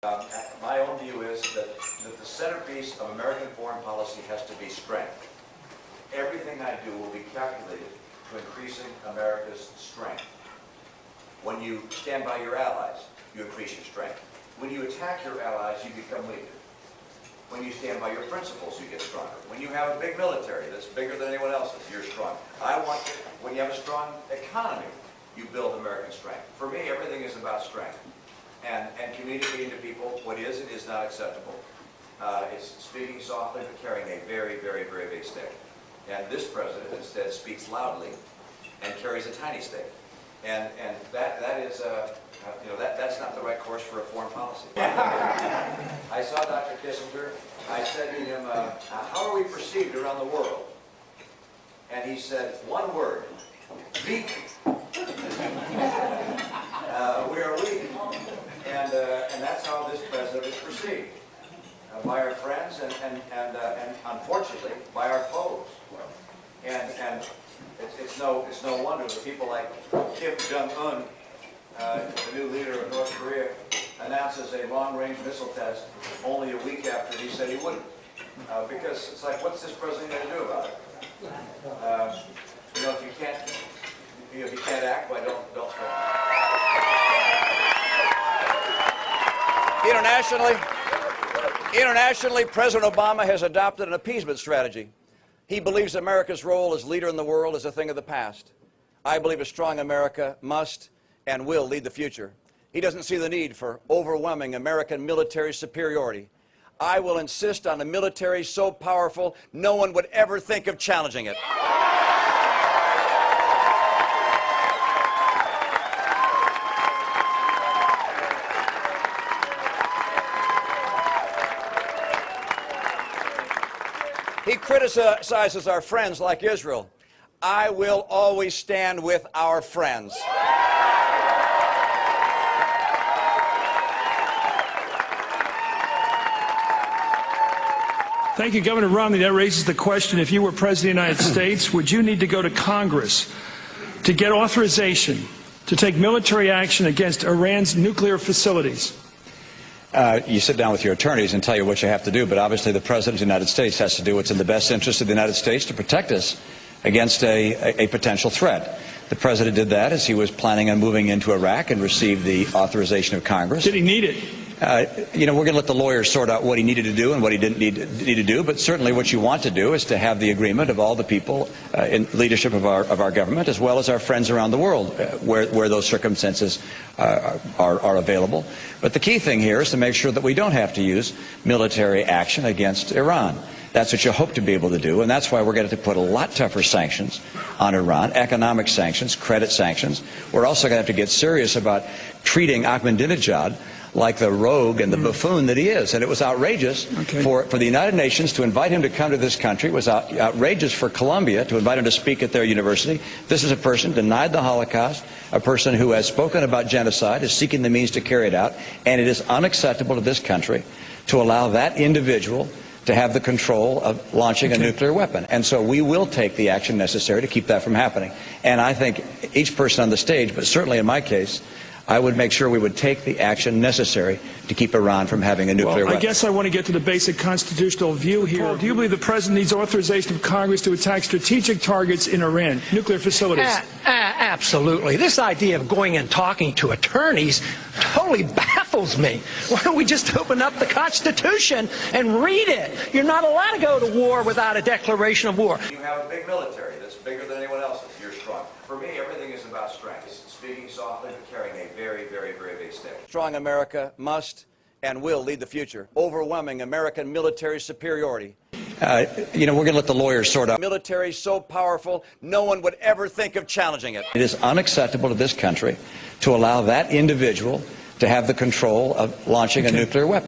My own view is that the centerpiece of American foreign policy has to be strength. Everything I do will be calculated to increasing America's strength. When you stand by your allies, you increase your strength. When you attack your allies, you become weaker. When you stand by your principles, you get stronger. When you have a big military that's bigger than anyone else's, you're strong. When you have a strong economy, you build American strength. For me, everything is about strength. And communicating to people what is and is not acceptable. It's speaking softly but carrying a very, very, very big stick. And this president instead speaks loudly and carries a tiny stick. And that is that's not the right course for a foreign policy. I saw Dr. Kissinger. I said to him, how are we perceived around the world? And he said, one word, weak. We are weak. And that's how this president is perceived, by our friends and unfortunately by our foes. And it's no wonder that people like Kim Jong-un, the new leader of North Korea, announces a long-range missile test only a week after he said he wouldn't. Because it's like, what's this president going to do about it? If you can't act, why don't speak. Internationally, President Obama has adopted an appeasement strategy. He believes America's role as leader in the world is a thing of the past. I believe a strong America must and will lead the future. He doesn't see the need for overwhelming American military superiority. I will insist on a military so powerful no one would ever think of challenging it. He criticizes our friends like Israel. I will always stand with our friends. Thank you, Governor Romney. That raises the question, if you were President of the United States, would you need to go to Congress to get authorization to take military action against Iran's nuclear facilities? You sit down with your attorneys and tell you what you have to do, but obviously the President of the United States has to do what's in the best interest of the United States to protect us against a potential threat. The President did that as he was planning on moving into Iraq and received the authorization of Congress. Did he need it? We're going to let the lawyers sort out what he needed to do and what he didn't need to do, but certainly what you want to do is to have the agreement of all the people in leadership of our government, as well as our friends around the world, where those circumstances are available. But the key thing here is to make sure that we don't have to use military action against Iran. That's what you hope to be able to do, and that's why we're going to put a lot tougher sanctions on Iran, economic sanctions, credit sanctions. We're also going to have to get serious about treating Ahmadinejad like the rogue and the buffoon that he is. And it was outrageous for the United Nations to invite him to come to this country. It was outrageous for Columbia to invite him to speak at their university. This is a person denied the Holocaust, a person who has spoken about genocide, is seeking the means to carry it out, and it is unacceptable to this country to allow that individual to have the control of launching a nuclear weapon. And so we will take the action necessary to keep that from happening. And I think each person on the stage, but certainly in my case, I would make sure we would take the action necessary to keep Iran from having a nuclear weapon. I guess I want to get to the basic constitutional view here. Do you believe the President needs authorization of Congress to attack strategic targets in Iran, nuclear facilities? Absolutely. This idea of going and talking to attorneys totally baffles me. Why don't we just open up the Constitution and read it? You're not allowed to go to war without a declaration of war. You have a big military that's bigger than anyone else's. You're strong. For me, everything is about strength. Speaking softly but carrying a very, very, very big stick. Strong America must and will lead the future. Overwhelming American military superiority. We're going to let the lawyers sort out. Military so powerful, no one would ever think of challenging it. It is unacceptable to this country to allow that individual to have the control of launching a nuclear weapon.